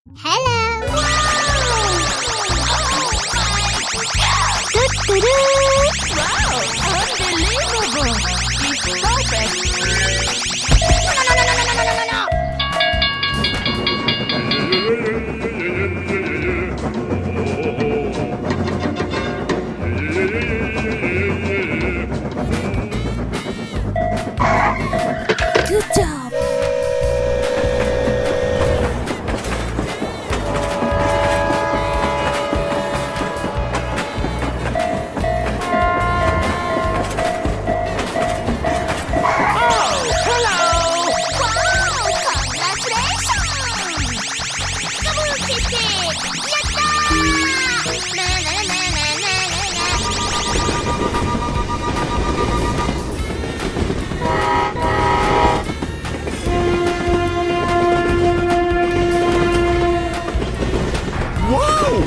Hello! Wow! Unbelievable! It's perfect! No! Good job!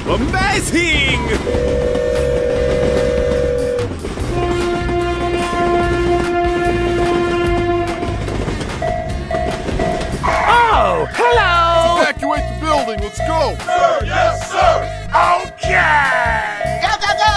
Amazing! Oh, hello! Evacuate the building, let's go! Sir, yes, sir! Okay! Go, go, go!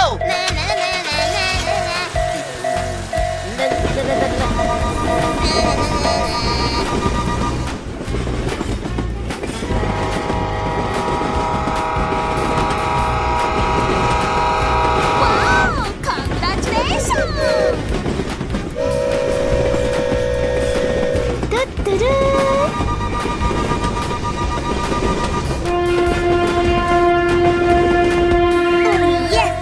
Wow! Congratulations! Yes!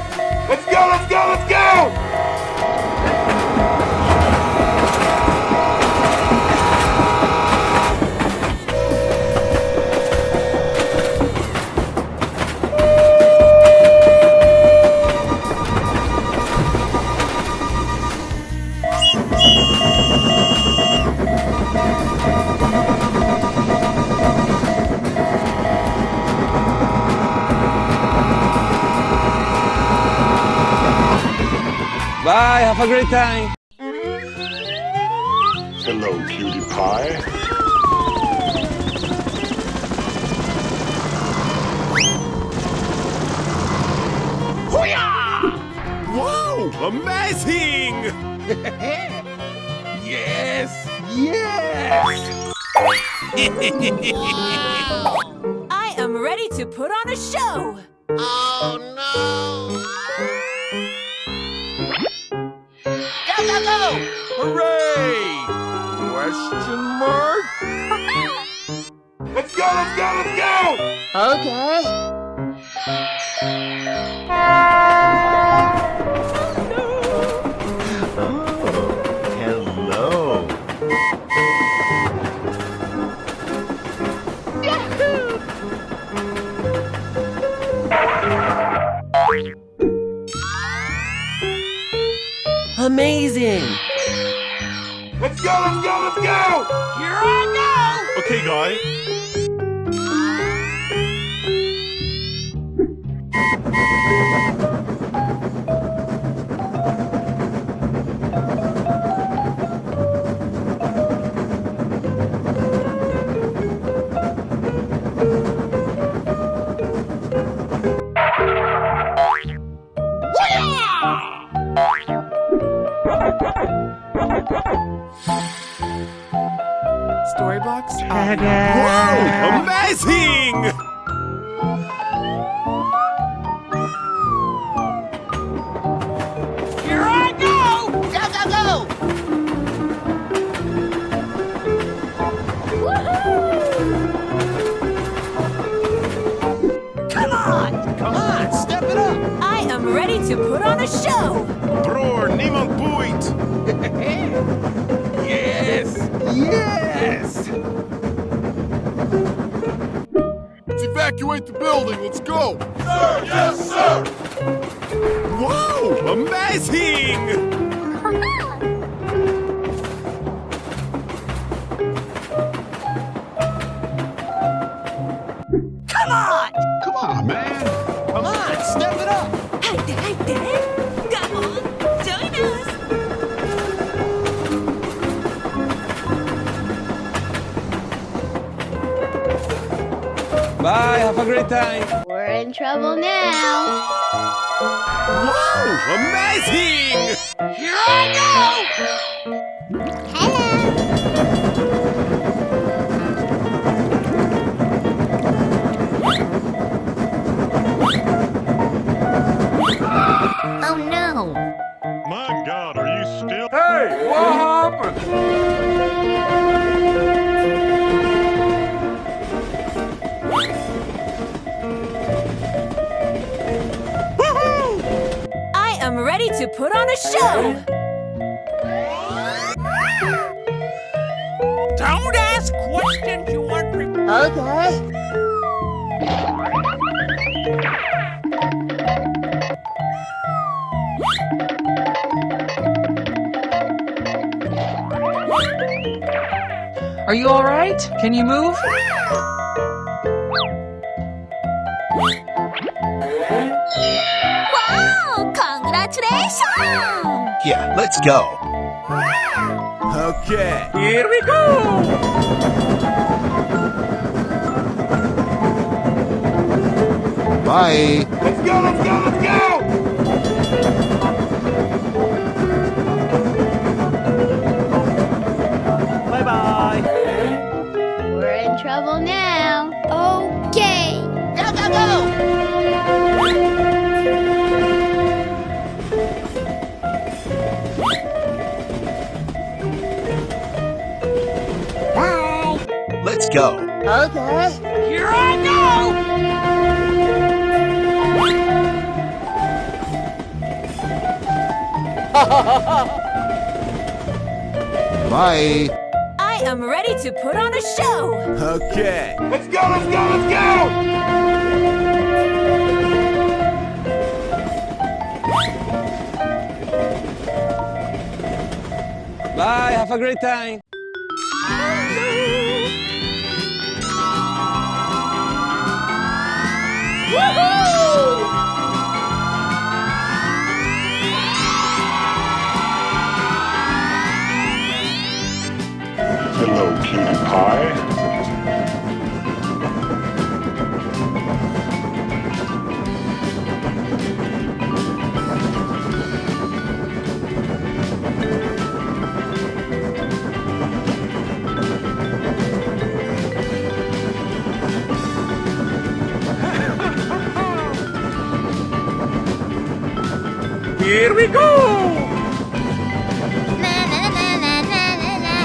Let's go, let's go, let's go! Bye, have a great time. Hello, cutie pie. Wow! Amazing! Yes! Yes! I am ready to put on a show! Oh no! Go, go, go! Hooray! Question mark? Let's go, let's go, let's go! Okay. Hello. Amazing! Let's go, let's go, let's go! Here I Okay, guy. Storyblocks? Wow! Amazing! Here I go! Go, go, go! Come on! Come on, step it up! I am ready to put on a show! Bror, niemand boeit! Yes! Yes! Let's evacuate the building, let's go! Sir, yes, sir! Wow! Amazing! Come on! Come on, man! Come on, step it up! 入って入って Come on, join us! Bye, have a great time. We're in trouble now. Wow, amazing! Here I go! Oh no! My God, are you still? Hey, what happened? I am ready to put on a show. Don't ask questions you aren't prepared. Okay. Are you all right? Can you move? Wow! Congratulations! Yeah, let's go. Okay, here we go! Bye. Let's go, let's go, let's go! Bye-bye. We're in trouble now. Okay. Go, go, go! Bye. Let's go. Okay. Here I go! Bye. I am ready to put on a show. Okay. Let's go, let's go, let's go! Bye, have a great time. Hello, cutie pie. Here we go! Na na na na na na na.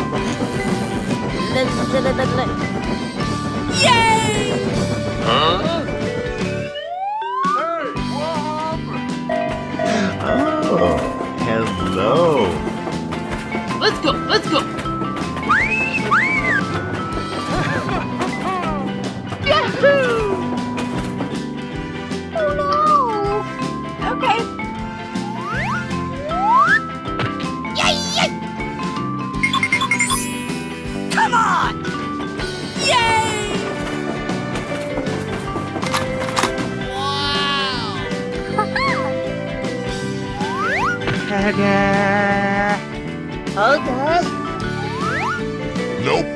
La la la la la. Yay! Oh, hello. Let's go, let's go. Oh no. Okay. Come on! Yay! Okay. Nope.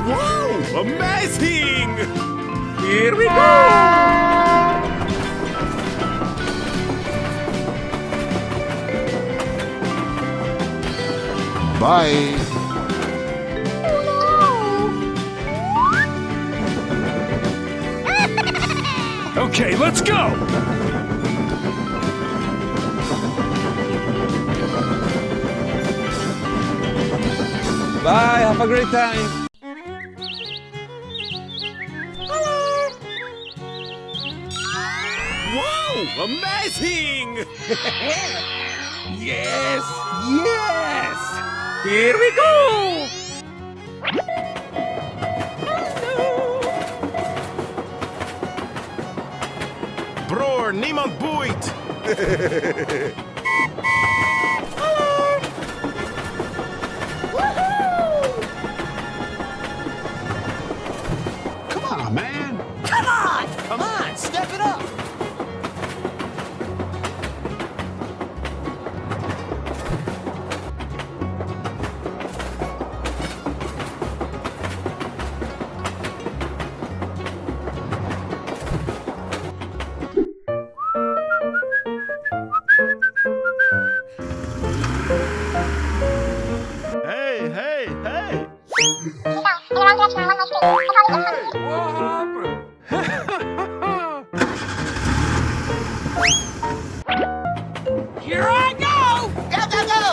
Wow, amazing! Here we go! Bye. Okay, let's go! Bye, have a great time. Wow, amazing! Yes, yes! Here we go! sir. Niemand boeit. Come on, man. Come on! Come on, step it up! Hey, hey, hey. Here I go! Go, go, go!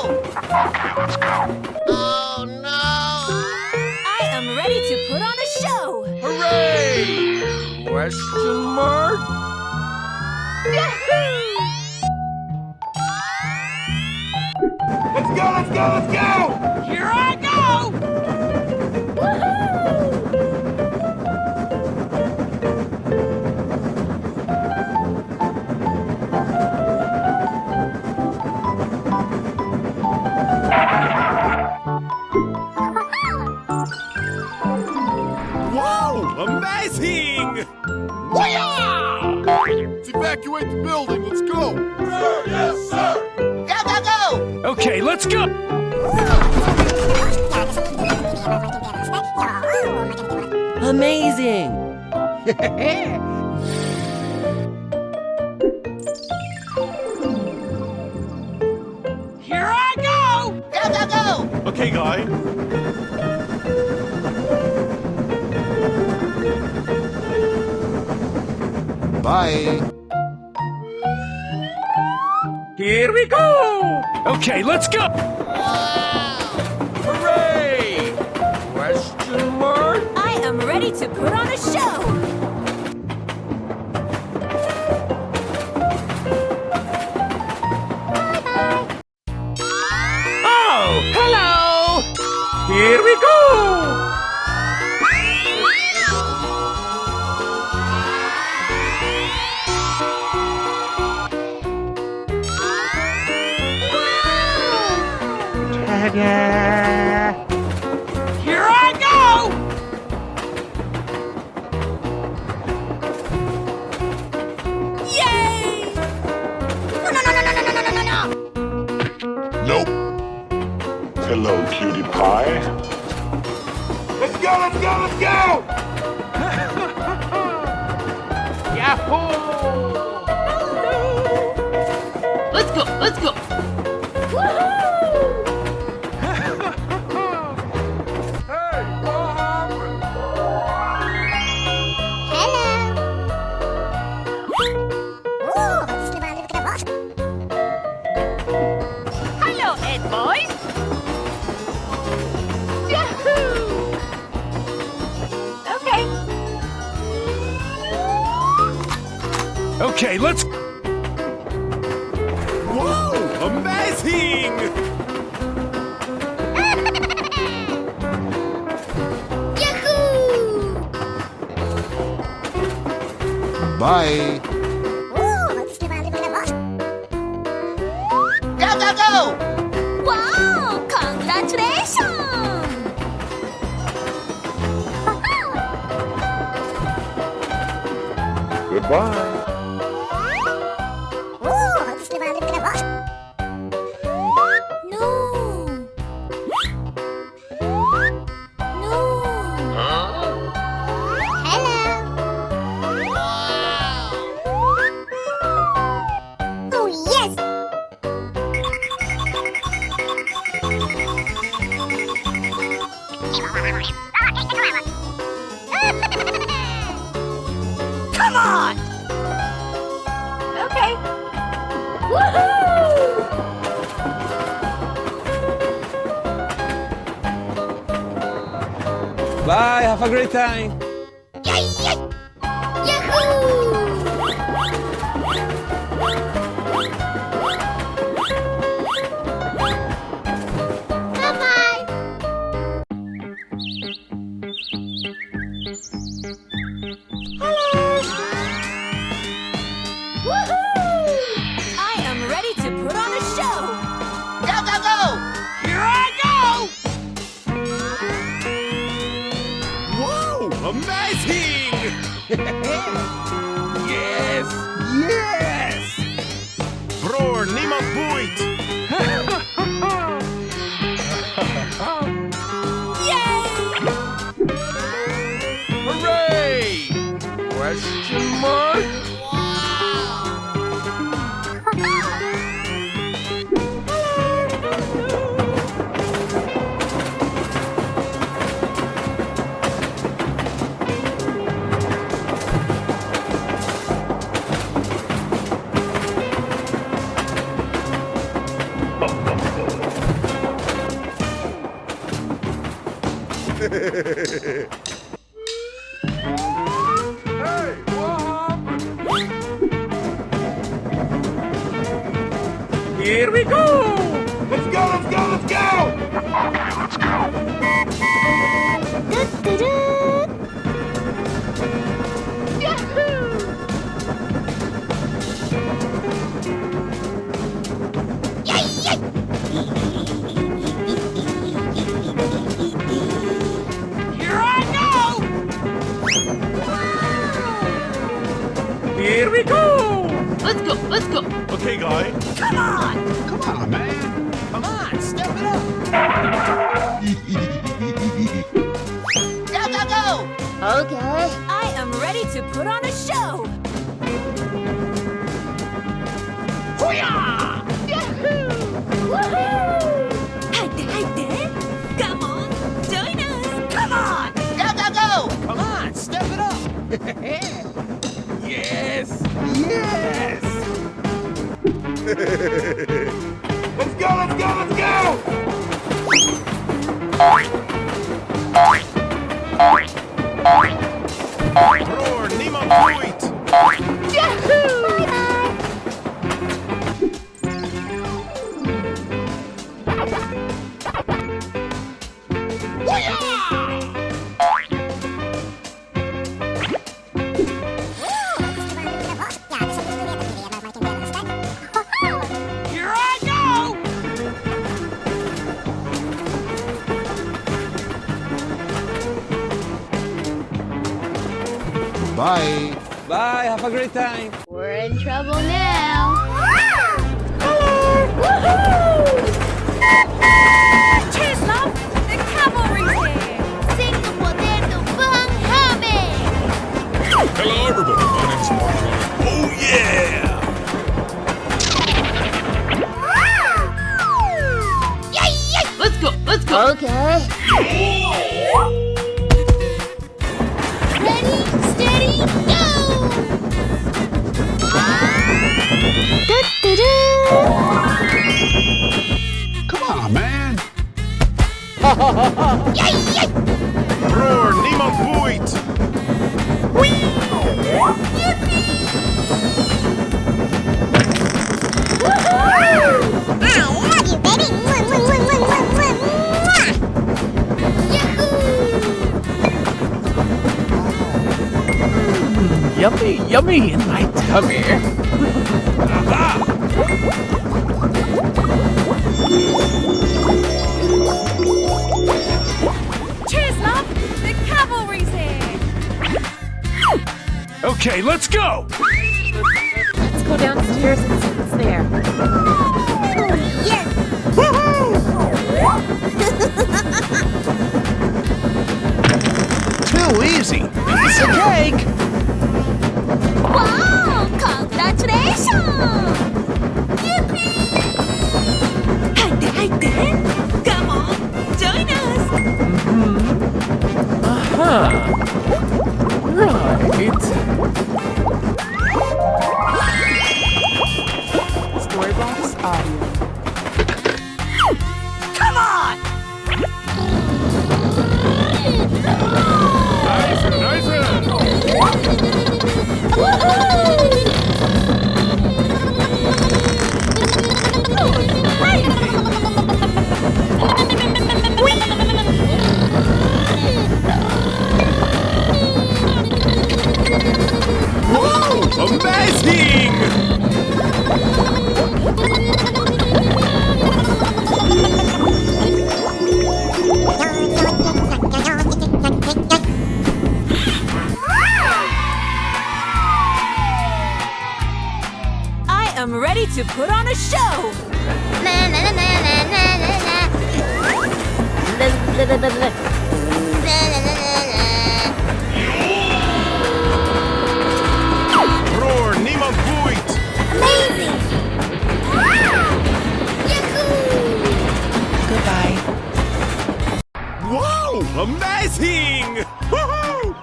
Oh, no! I am ready to put on a show! Hooray! Question mark? Let's go, let's go, let's go! Here I go! Whoa! Amazing! Let's evacuate the building. Let's go. Sir, yes, sir! Go, go, go! Okay, let's go! Amazing! Here I go! Go, go, go! Okay, guy. Bye. Here we go! Okay, let's go! Hooray! Question mark? I am ready to put on a show! Oh, hello! Here we go! Here I go! Yay! No, no, no, no, no, no, no, no, no, no! Nope. Hello, cutie pie. Let's go, let's go, let's go! Let's go, let's go! Hello, Ed boys! Yahoo! Okay. Okay, let's... Whoa! Amazing! Bye. Go, go, go! Wow! Congratulations! Goodbye. No! Come on! Okay. Woohoo! Bye. Have a great time. Woohoo! go! Amazing! Yes! Yes! Bror, niemand boeit! Hooray! Question mark? Hey, what happened? Here we go! Let's go, let's go, let's go! Here we go! Let's go, let's go. Okay, guy. Come on! Come on, man. Come on, step it up! Go, go, go! Okay. I am ready to put on a show! Hoo-yah! Hide, come on, join us! Come on! Go, go, go! Come on, step it up! Yes! Yes! Let's go, let's go, let's go! Bror, niemand boeit! Here I go! Bye! Bye, have a great time. We're in trouble now. Cheers, love! The cavalry's here! Sing the poder do Vmani! Hello, everybody. My name's Mark. Oh, yeah! Let's go, let's go. Okay. Ready, steady, go! Come on, man. Bror, niemand boeit! Yummy, yummy in my tummy. Cheers, love! The cavalry's here! Okay, let's go! Let's go downstairs and see what's there. Too easy. Piece of cake. Wow! Congratulations! Hide, come on, join us! Right. Storybox audio. Come on! Nice, nice! Whoa! to put on a show. Na na na na na na na na. La la la la la. Na na na na na. Roar, niemand boeit. Amazing. Yahoo! Goodbye. Wow, amazing! Woohoo!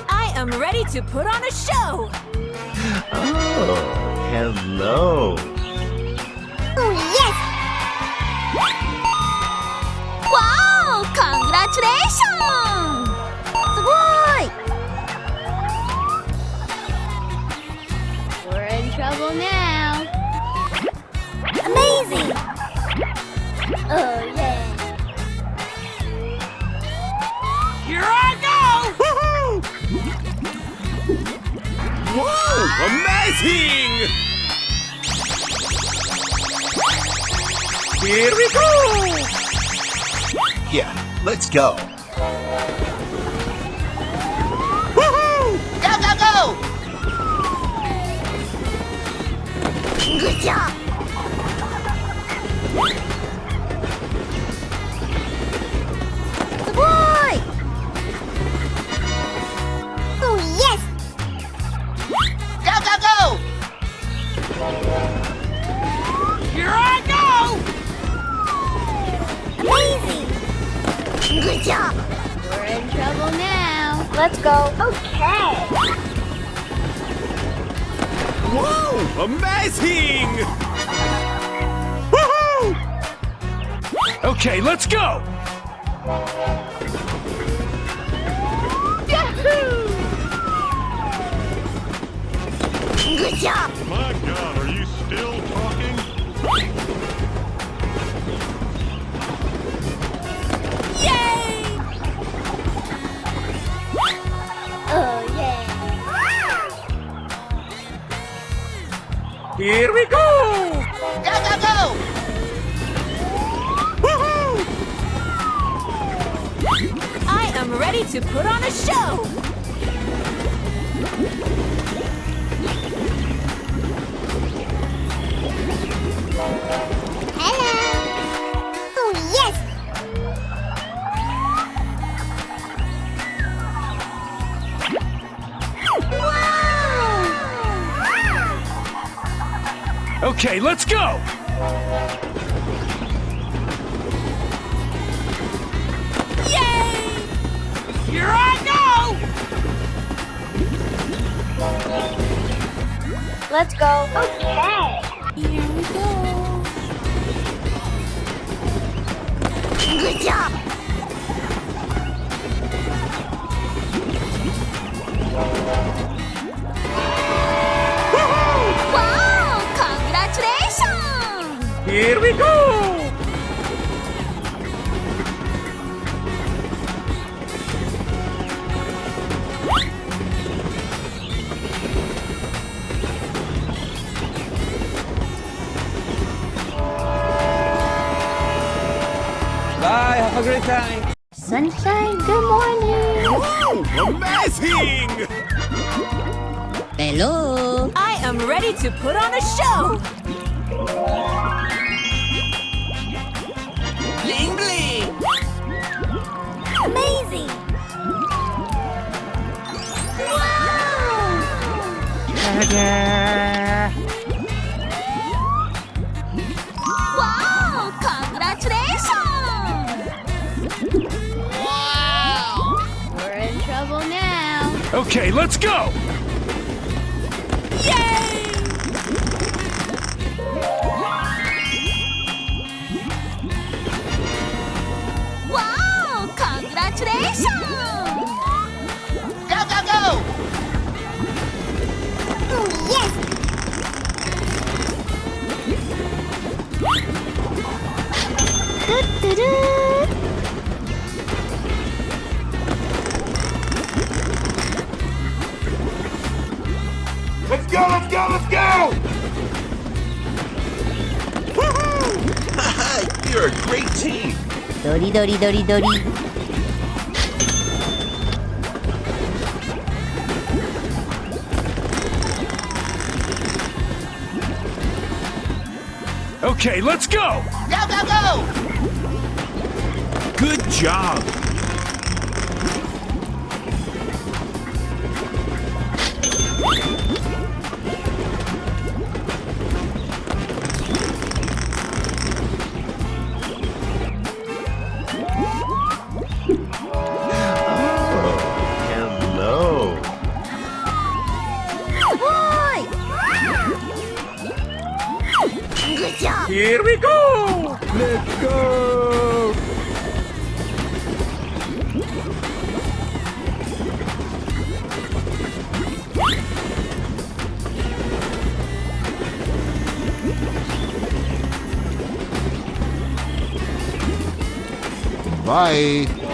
I am ready to put on a show. Oh, hello. Oh yes! Wow! Congratulations! すごい! We're in trouble now. Amazing! Oh yeah! Here I go! Woohoo! Wow, amazing! Here we go! Yeah, let's go. Woohoo! Go, go, go! Good job! Boy! Oh yes! Go, go, go! Here I go! Amazing! Good job! We're in trouble now. Let's go. Okay. Wow, amazing! Woohoo! Okay, let's go! Yahoo! Good job! My God, are you still talking? Yay! Oh yeah! Here we go! Go, go, go! Woohoo! I am ready to put on a show. Hello! Oh yes! Wow! Okay, let's go! Yay! Here I go! Let's go. Okay. Here we go. Good job. Wow! Congratulations! Here we go! Bye, have a great time. Sunshine, good morning. Wow, amazing! Hello. I am ready to put on a show. Bling, bling! Amazing. Wow! Congratulations! Wow! We're in trouble now. Okay, let's go! Yay! Wow! Congratulations! Go, go, go! Oh yes! Do-do-do. Let's go, let's go, let's go! Woohoo! You're a great team. ドリドリドリドリ。Okay, let's go! Go, go, go! Good job. Hello. Good job. Here we go! Let's go! Bye.